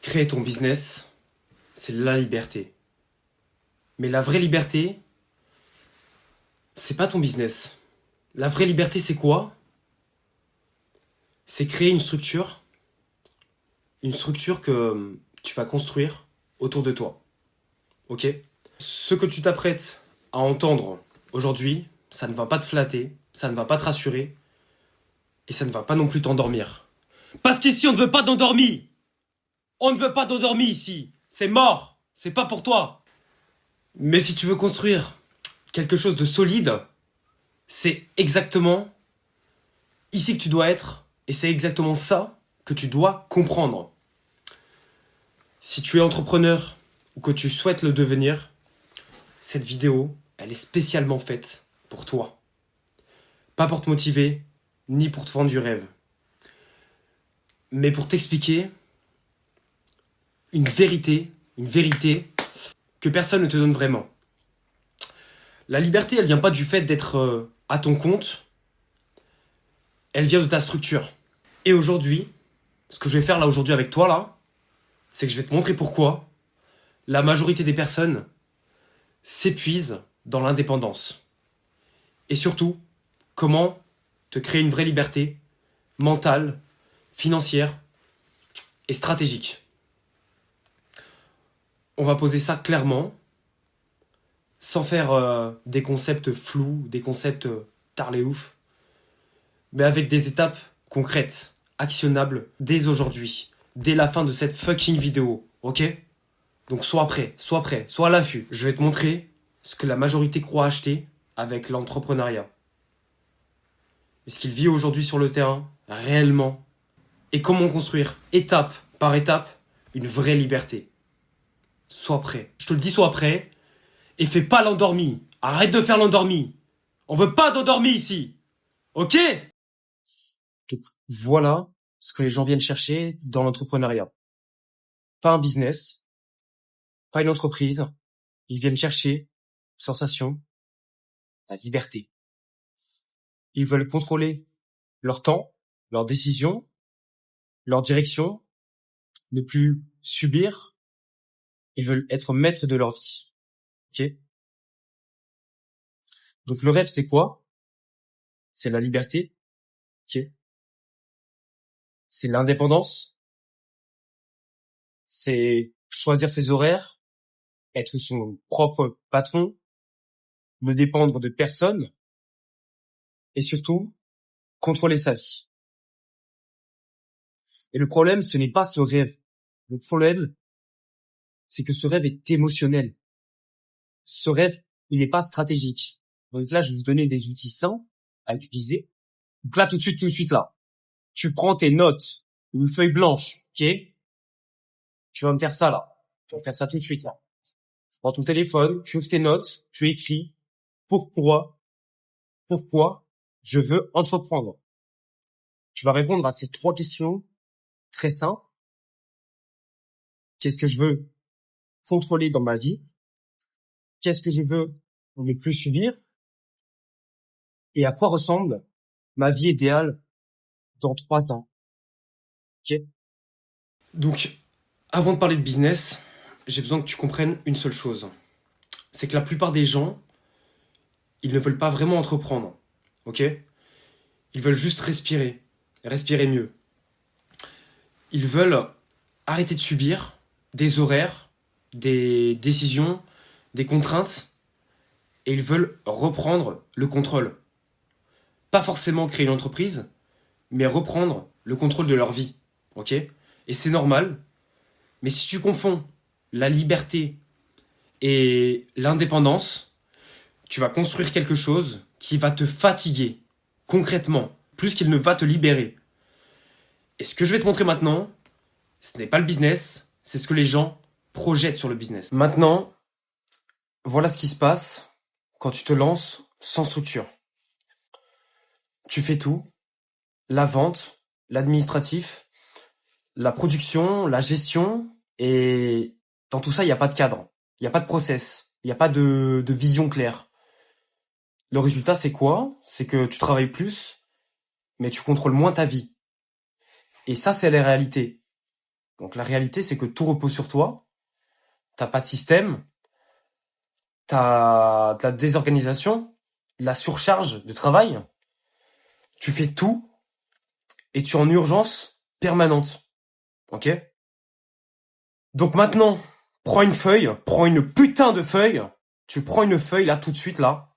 Créer ton business, c'est la liberté. Mais la vraie liberté, c'est pas ton business. La vraie liberté, c'est quoi? C'est créer une structure que tu vas construire autour de toi. Ok? Ce que tu t'apprêtes à entendre aujourd'hui, ça ne va pas te flatter, ça ne va pas te rassurer, et ça ne va pas non plus t'endormir. Parce qu'ici, on ne veut pas d'endormi! On ne veut pas d'endormi ici! C'est mort! C'est pas pour toi! Mais si tu veux construire quelque chose de solide, c'est exactement ici que tu dois être, et c'est exactement ça que tu dois comprendre. Si tu es entrepreneur ou que tu souhaites le devenir, cette vidéo, elle est spécialement faite pour toi. Pas pour te motiver, ni pour te vendre du rêve. Mais pour t'expliquer une vérité que personne ne te donne vraiment. La liberté, elle vient pas du fait d'être à ton compte, elle vient de ta structure. Et aujourd'hui, ce que je vais faire là aujourd'hui avec toi là, c'est que je vais te montrer pourquoi la majorité des personnes s'épuisent dans l'indépendance. Et surtout, comment te créer une vraie liberté mentale, financière et stratégique. On va poser ça clairement, sans faire des concepts flous, des concepts tarlés ouf, mais avec des étapes concrètes, actionnables dès aujourd'hui, dès la fin de cette fucking vidéo, ok? Donc sois prêt, sois à l'affût. Je vais te montrer ce que la majorité croit acheter avec l'entrepreneuriat. Et ce qu'il vit aujourd'hui sur le terrain, réellement, et comment construire, étape par étape, une vraie liberté. Sois prêt. Je te le dis, sois prêt. Et fais pas l'endormi. Arrête de faire l'endormi. On veut pas d'endormi ici. Ok? Donc voilà ce que les gens viennent chercher dans l'entrepreneuriat. Pas un business, pas une entreprise. Ils viennent chercher sensation, la liberté. Ils veulent contrôler leur temps, leurs décisions, leur direction, ne plus subir. Ils veulent être maîtres de leur vie. Ok? Donc le rêve, c'est quoi? C'est la liberté. Ok? C'est l'indépendance. C'est choisir ses horaires, être son propre patron, ne dépendre de personne et surtout contrôler sa vie. Et le problème, ce n'est pas ce rêve. Le problème, c'est que ce rêve est émotionnel. Ce rêve, il n'est pas stratégique. Donc là, je vais vous donner des outils simples à utiliser. Donc là, tout de suite, là, tu prends tes notes, une feuille blanche, ok? Tu vas me faire ça, là. Tu vas me faire ça tout de suite, là. Tu prends ton téléphone, tu ouvres tes notes, tu écris pourquoi je veux entreprendre. Tu vas répondre à ces 3 questions très simples. Qu'est-ce que je veux contrôler dans ma vie? Qu'est-ce que je veux ne plus subir? Et à quoi ressemble ma vie idéale dans 3 ans? Ok? Donc, avant de parler de business, j'ai besoin que tu comprennes une seule chose. C'est que la plupart des gens, ils ne veulent pas vraiment entreprendre. Ok? Ils veulent juste respirer mieux. Ils veulent arrêter de subir des horaires, des décisions, des contraintes, et ils veulent reprendre le contrôle. Pas forcément créer une entreprise, mais reprendre le contrôle de leur vie. Ok? Et c'est normal, mais si tu confonds la liberté et l'indépendance, tu vas construire quelque chose qui va te fatiguer, concrètement, plus qu'il ne va te libérer. Et ce que je vais te montrer maintenant, ce n'est pas le business, c'est ce que les gens projettent sur le business. Maintenant, voilà ce qui se passe quand tu te lances sans structure. Tu fais tout, la vente, l'administratif, la production, la gestion, et dans tout ça, il n'y a pas de cadre, il n'y a pas de process, il n'y a pas de vision claire. Le résultat, c'est quoi? C'est que tu travailles plus, mais tu contrôles moins ta vie. Et ça, c'est la réalité. Donc la réalité, c'est que tout repose sur toi. T'as pas de système, t'as de la désorganisation, de la surcharge de travail. Tu fais tout et tu es en urgence permanente. Ok? Donc maintenant, prends une feuille, prends une putain de feuille. Tu prends une feuille là tout de suite là,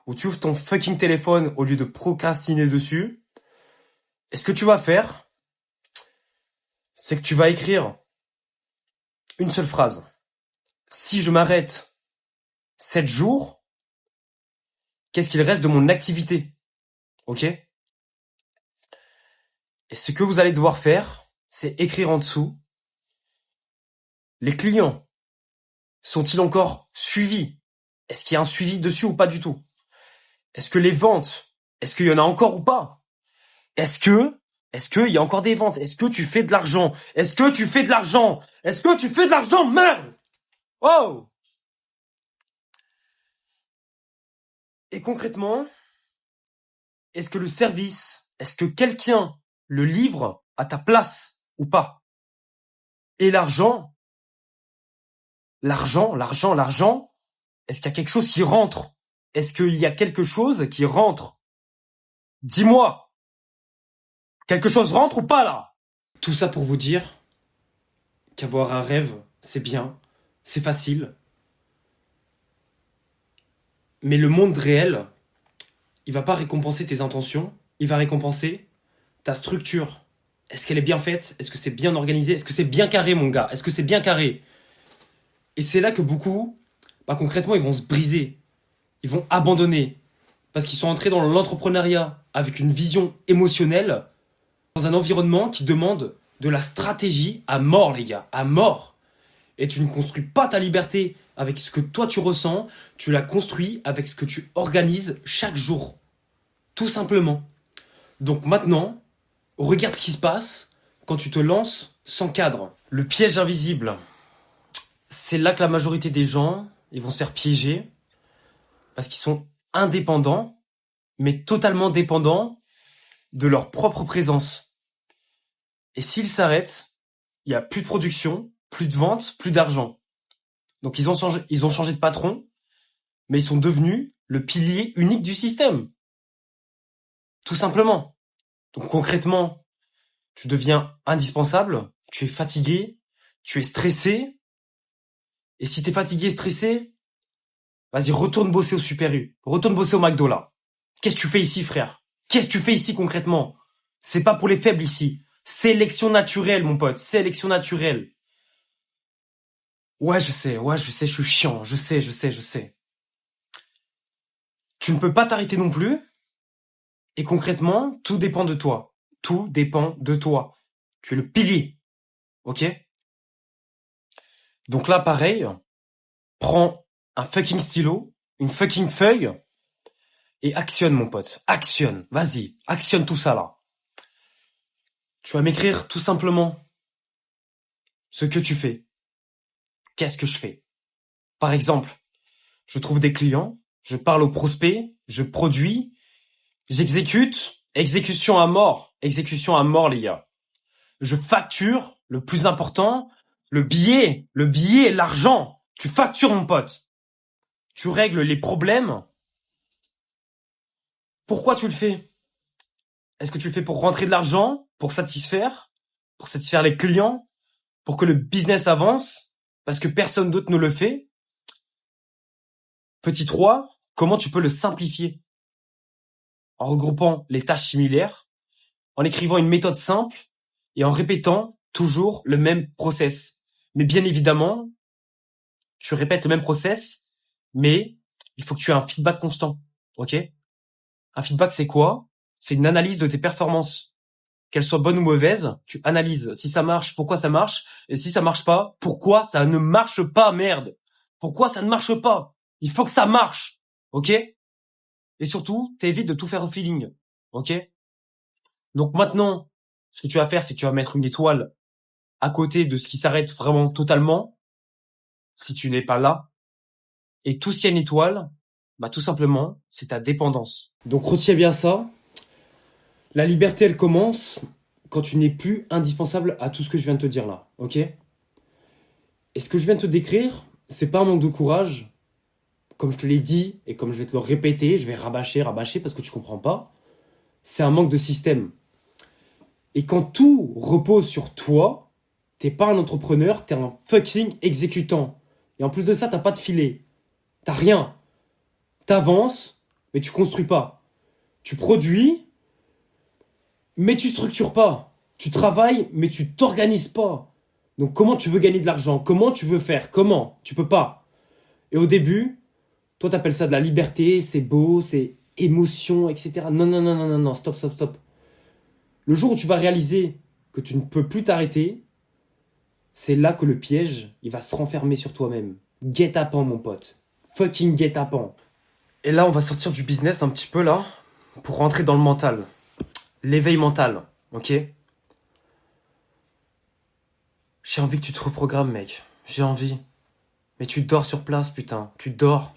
où tu ouvres ton fucking téléphone au lieu de procrastiner dessus. Et ce que tu vas faire, c'est que tu vas écrire une seule phrase. Si je m'arrête 7 jours, qu'est-ce qu'il reste de mon activité? Ok? Et ce que vous allez devoir faire, c'est écrire en dessous. Les clients sont-ils encore suivis? Est-ce qu'il y a un suivi dessus ou pas du tout? Est-ce que les ventes, est-ce qu'il y en a encore ou pas? Est-ce qu'il y a encore des ventes? Est-ce que tu fais de l'argent? Est-ce que tu fais de l'argent? Est-ce que tu fais de l'argent, merde? Oh! Et concrètement, est-ce que le service, est-ce que quelqu'un le livre à ta place ou pas? Et l'argent, est-ce qu'il y a quelque chose qui rentre? Est-ce qu'il y a quelque chose qui rentre? Dis-moi, quelque chose rentre ou pas là? Tout ça pour vous dire qu'avoir un rêve, c'est bien, c'est facile. Mais le monde réel, il va pas récompenser tes intentions, il va récompenser ta structure. Est-ce qu'elle est bien faite? Est-ce que c'est bien organisé? Est-ce que c'est bien carré, mon gars? Est-ce que c'est bien carré? Et c'est là que beaucoup, concrètement, ils vont se briser. Ils vont abandonner. Parce qu'ils sont entrés dans l'entrepreneuriat avec une vision émotionnelle, dans un environnement qui demande de la stratégie à mort, les gars, à mort. Et tu ne construis pas ta liberté avec ce que toi tu ressens, tu la construis avec ce que tu organises chaque jour. Tout simplement. Donc maintenant, regarde ce qui se passe quand tu te lances sans cadre. Le piège invisible. C'est là que la majorité des gens, ils vont se faire piéger parce qu'ils sont indépendants, mais totalement dépendants de leur propre présence. Et s'ils s'arrêtent, il n'y a plus de production, plus de vente, plus d'argent. Donc ils ont changé de patron, mais ils sont devenus le pilier unique du système. Tout simplement. Donc concrètement, tu deviens indispensable, tu es fatigué, tu es stressé. Et si t'es fatigué et stressé, vas-y, retourne bosser au Super U. Retourne bosser au McDo là. Qu'est-ce que tu fais ici, frère? Qu'est-ce que tu fais ici concrètement? C'est pas pour les faibles ici. Sélection naturelle, mon pote. Sélection naturelle. Ouais, je sais, je suis chiant. Je sais. Tu ne peux pas t'arrêter non plus. Et concrètement, tout dépend de toi. Tout dépend de toi. Tu es le pilier. Ok? Donc là, pareil, prends un fucking stylo, une fucking feuille, et actionne, mon pote. Actionne. Vas-y. Actionne tout ça, là. Tu vas m'écrire tout simplement ce que tu fais. Qu'est-ce que je fais? Par exemple, je trouve des clients, je parle aux prospects, je produis, j'exécute, exécution à mort, les gars. Je facture, le plus important, le billet, l'argent. Tu factures, mon pote. Tu règles les problèmes. Pourquoi tu le fais? Est-ce que tu le fais pour rentrer de l'argent, pour satisfaire les clients, pour que le business avance, parce que personne d'autre ne le fait? Petit 3, comment tu peux le simplifier? En regroupant les tâches similaires, en écrivant une méthode simple et en répétant toujours le même process. Mais bien évidemment, tu répètes le même process, mais il faut que tu aies un feedback constant. Ok? Un feedback, c'est quoi? C'est une analyse de tes performances. Qu'elles soient bonnes ou mauvaises, tu analyses. Si ça marche, pourquoi ça marche? Et si ça marche pas, pourquoi ça ne marche pas, merde? Pourquoi ça ne marche pas? Il faut que ça marche. Ok? Et surtout, t'évites de tout faire au feeling. Ok? Donc maintenant, ce que tu vas faire, c'est que tu vas mettre une étoile à côté de ce qui s'arrête vraiment totalement, si tu n'es pas là. Et tout ce qui a une étoile, tout simplement, c'est ta dépendance. Donc retiens bien ça. La liberté, elle commence quand tu n'es plus indispensable à tout ce que je viens de te dire là, ok? Et ce que je viens de te décrire, c'est pas un manque de courage, comme je te l'ai dit, et comme je vais te le répéter, je vais rabâcher, parce que tu comprends pas. C'est un manque de système. Et quand tout repose sur toi, t'es pas un entrepreneur, t'es un fucking exécutant. Et en plus de ça, t'as pas de filet. T'as rien. T'avances, mais tu construis pas. Tu produis, mais tu structures pas. Tu travailles, mais tu t'organises pas. Donc comment tu veux gagner de l'argent? Comment tu veux faire? Comment? Tu peux pas. Et au début, toi t'appelles ça de la liberté, c'est beau, c'est émotion, etc. Non, non, non, non, non, non, stop, stop, stop. Le jour où tu vas réaliser que tu ne peux plus t'arrêter, c'est là que le piège, il va se renfermer sur toi-même. Guet-apens, mon pote. Fucking guet-apens. Et là, on va sortir du business un petit peu, là, pour rentrer dans le mental. L'éveil mental, ok? J'ai envie que tu te reprogrammes, mec. J'ai envie. Mais tu dors sur place, putain. Tu dors.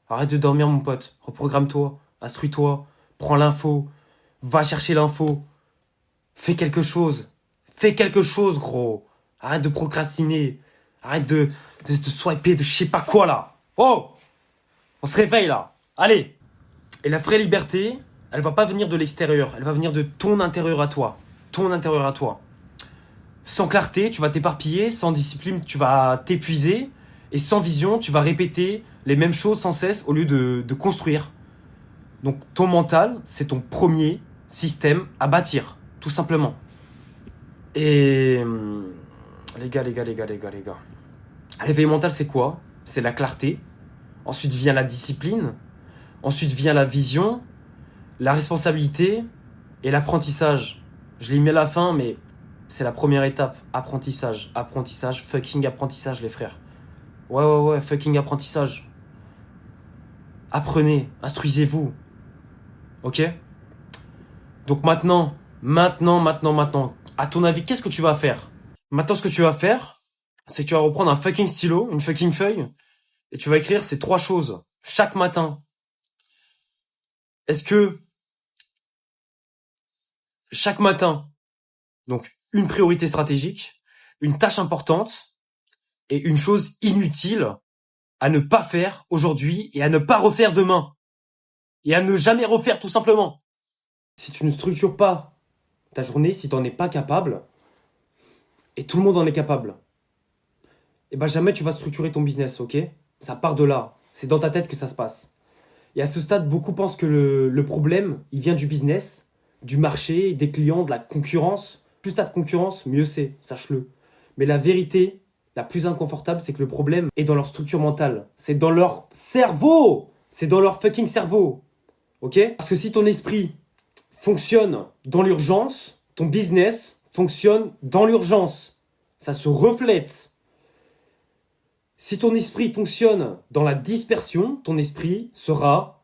Arrête de dormir, mon pote. Reprogramme-toi. Instruis-toi. Prends l'info. Va chercher l'info. Fais quelque chose. Fais quelque chose, gros. Arrête de procrastiner. Arrête de swiper de je sais pas quoi, là. Oh! On se réveille, là. Allez! Et la vraie liberté, elle va pas venir de l'extérieur. Elle va venir de ton intérieur à toi. Ton intérieur à toi. Sans clarté, tu vas t'éparpiller. Sans discipline, tu vas t'épuiser. Et sans vision, tu vas répéter les mêmes choses sans cesse au lieu de construire. Donc ton mental, c'est ton premier système à bâtir, tout simplement. Et les gars. L'éveil mental, c'est quoi? C'est la clarté. Ensuite vient la discipline. Ensuite vient la vision, la responsabilité et l'apprentissage. Je l'ai mis à la fin, mais c'est la première étape. Apprentissage, fucking apprentissage, les frères. Ouais, fucking apprentissage. Apprenez, instruisez-vous. Ok? Donc maintenant. À ton avis, qu'est-ce que tu vas faire? Maintenant, ce que tu vas faire, c'est que tu vas reprendre un fucking stylo, une fucking feuille, et tu vas écrire ces 3 choses chaque matin. Est-ce que chaque matin, donc une priorité stratégique, une tâche importante et une chose inutile à ne pas faire aujourd'hui et à ne pas refaire demain. Et à ne jamais refaire tout simplement. Si tu ne structures pas ta journée, si tu n'en es pas capable, et tout le monde en est capable, et ben jamais tu vas structurer ton business, ok? Ça part de là. C'est dans ta tête que ça se passe. Et à ce stade, beaucoup pensent que le problème, il vient du business, du marché, des clients, de la concurrence. Plus t'as de concurrence, mieux c'est, sache-le. Mais la vérité, la plus inconfortable, c'est que le problème est dans leur structure mentale. C'est dans leur cerveau. C'est dans leur fucking cerveau. Ok? Parce que si ton esprit fonctionne dans l'urgence, ton business fonctionne dans l'urgence. Ça se reflète. Si ton esprit fonctionne dans la dispersion, ton esprit sera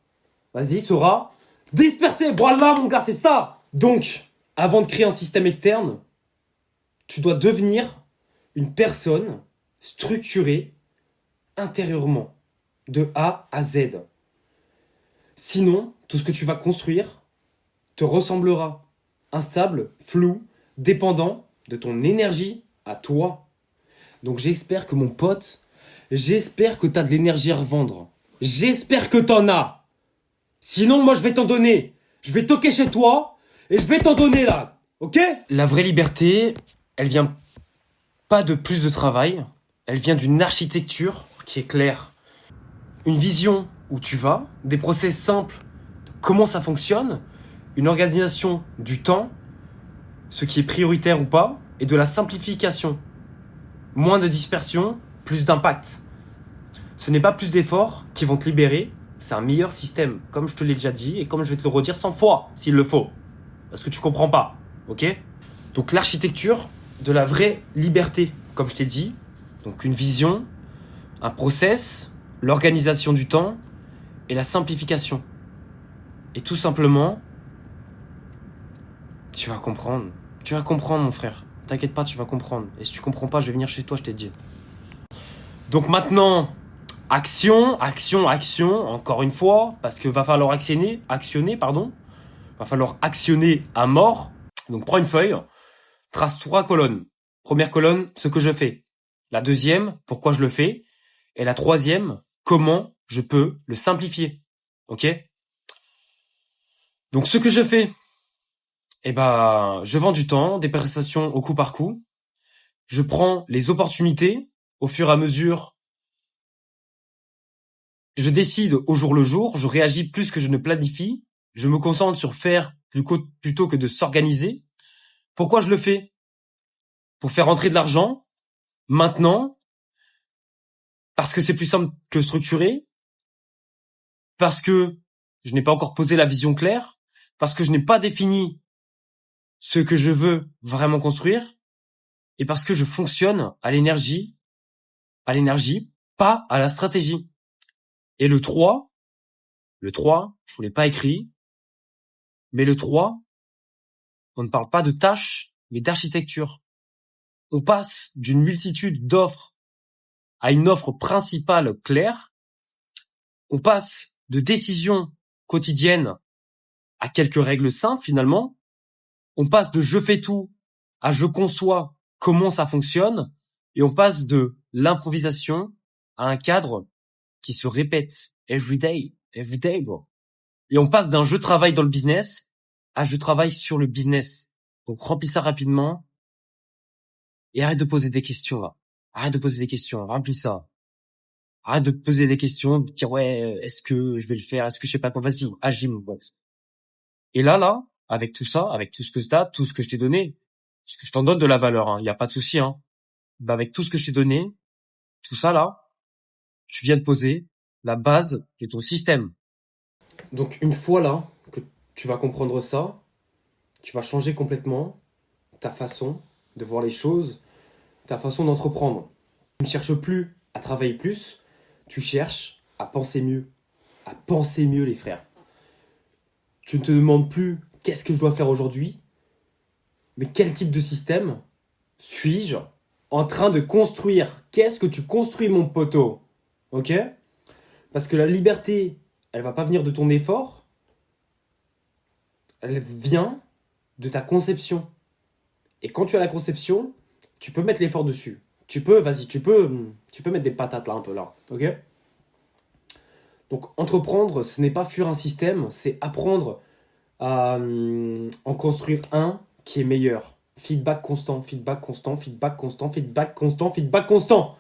dispersé. Voilà, mon gars, c'est ça. Donc, avant de créer un système externe, tu dois devenir une personne structurée intérieurement, de A à Z. Sinon, tout ce que tu vas construire te ressemblera. Instable, flou, dépendant de ton énergie à toi. Donc j'espère que mon pote, j'espère que t'as de l'énergie à revendre. J'espère que t'en as. Sinon, moi je vais t'en donner. Je vais toquer chez toi et je vais t'en donner là. Ok? La vraie liberté, elle vient pas de plus de travail. Elle vient d'une architecture qui est claire. Une vision où tu vas, des process simples, de comment ça fonctionne, une organisation du temps, ce qui est prioritaire ou pas, et de la simplification. Moins de dispersion, plus d'impact. Ce n'est pas plus d'efforts qui vont te libérer, c'est un meilleur système, comme je te l'ai déjà dit, et comme je vais te le redire 100 fois, s'il le faut. Parce que tu comprends pas, ok? Donc l'architecture de la vraie liberté, comme je t'ai dit, donc une vision, un process, l'organisation du temps, et la simplification. Et tout simplement, tu vas comprendre. Tu vas comprendre, mon frère. T'inquiète pas, tu vas comprendre. Et si tu comprends pas, je vais venir chez toi, je t'ai dit. Donc maintenant, action, encore une fois, parce que va falloir actionner. Va falloir actionner à mort. Donc prends une feuille, trace 3 colonnes. Première colonne, ce que je fais. La deuxième, pourquoi je le fais. Et la troisième, comment je peux le simplifier. Ok? Donc ce que je fais, je vends du temps, des prestations au coup par coup. Je prends les opportunités au fur et à mesure. Je décide au jour le jour, je réagis plus que je ne planifie. Je me concentre sur faire plutôt que de s'organiser. Pourquoi je le fais? Pour faire entrer de l'argent, maintenant, parce que c'est plus simple que structuré, parce que je n'ai pas encore posé la vision claire, parce que je n'ai pas défini ce que je veux vraiment construire, et parce que je fonctionne à l'énergie, pas à la stratégie. Et le 3, je vous l'ai pas écrit, mais le 3, on ne parle pas de tâches, mais d'architecture. On passe d'une multitude d'offres à une offre principale claire. On passe de décisions quotidiennes à quelques règles simples finalement. On passe de je fais tout à je conçois comment ça fonctionne. Et on passe de l'improvisation à un cadre qui se répète every day, bro. Et on passe d'un je travaille dans le business à je travaille sur le business. Donc remplis ça rapidement et arrête de poser des questions là. Arrête de poser des questions, remplis ça. Arrête de poser des questions, de dire ouais, est-ce que je vais le faire, est-ce que je sais pas quoi, vas-y, agis mon boss. Et là, avec tout ça, avec tout ce que t'as, tout ce que je t'ai donné, parce que je t'en donne de la valeur, hein, y a pas de souci, hein. Avec tout ce que je t'ai donné, tout ça là, tu viens de poser la base de ton système. Donc une fois là que tu vas comprendre ça, tu vas changer complètement ta façon de voir les choses, ta façon d'entreprendre. Tu ne cherches plus à travailler plus, tu cherches à penser mieux. À penser mieux les frères. Tu ne te demandes plus qu'est-ce que je dois faire aujourd'hui, mais quel type de système suis-je en train de construire? Qu'est-ce que tu construis mon poteau? Ok? Parce que la liberté, elle va pas venir de ton effort, elle vient de ta conception. Et quand tu as la conception, tu peux mettre l'effort dessus. Tu peux mettre des patates là, un peu là. Ok? Donc, entreprendre, ce n'est pas fuir un système, c'est apprendre à en construire un qui est meilleur. Feedback constant, feedback constant, feedback constant, feedback constant, feedback constant.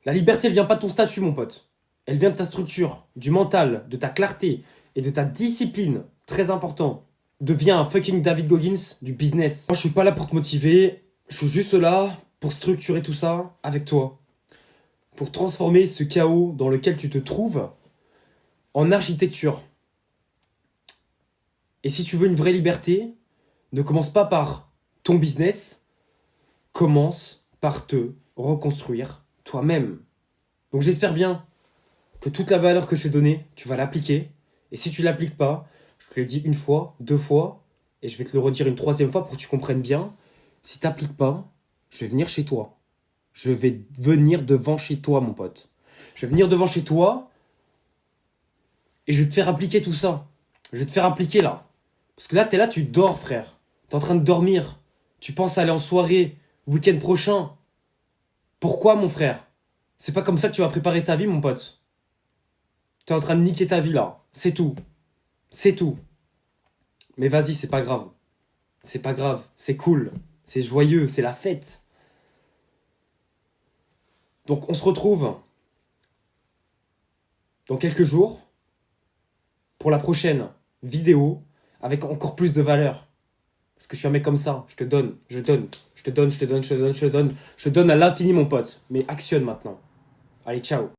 La liberté, elle vient pas de ton statut, mon pote. Elle vient de ta structure, du mental, de ta clarté et de ta discipline. Très important. Deviens un fucking David Goggins du business. Moi, je suis pas là pour te motiver. Je suis juste là pour structurer tout ça avec toi. Pour transformer ce chaos dans lequel tu te trouves en architecture. Et si tu veux une vraie liberté, ne commence pas par ton business, commence par te reconstruire toi-même. Donc j'espère bien que toute la valeur que je t'ai donnée, tu vas l'appliquer. Et si tu l'appliques pas, je te l'ai dit une fois, deux fois, et je vais te le redire une troisième fois pour que tu comprennes bien. Si tu n'appliques pas, je vais venir chez toi. Je vais venir devant chez toi, mon pote. Je vais venir devant chez toi et je vais te faire appliquer tout ça. Je vais te faire appliquer là. Parce que là, t'es là, tu dors, frère. T'es en train de dormir. Tu penses aller en soirée, week-end prochain. Pourquoi, mon frère? C'est pas comme ça que tu vas préparer ta vie, mon pote. T'es en train de niquer ta vie, là. C'est tout. C'est tout. Mais vas-y, c'est pas grave. C'est pas grave. C'est cool. C'est joyeux. C'est la fête. Donc, on se retrouve dans quelques jours pour la prochaine vidéo avec encore plus de valeur. Parce que je suis un mec comme ça. Je te donne, je donne, je te donne, je te donne, je te donne, je te donne. Je te donne à l'infini, mon pote. Mais actionne maintenant. Allez, ciao.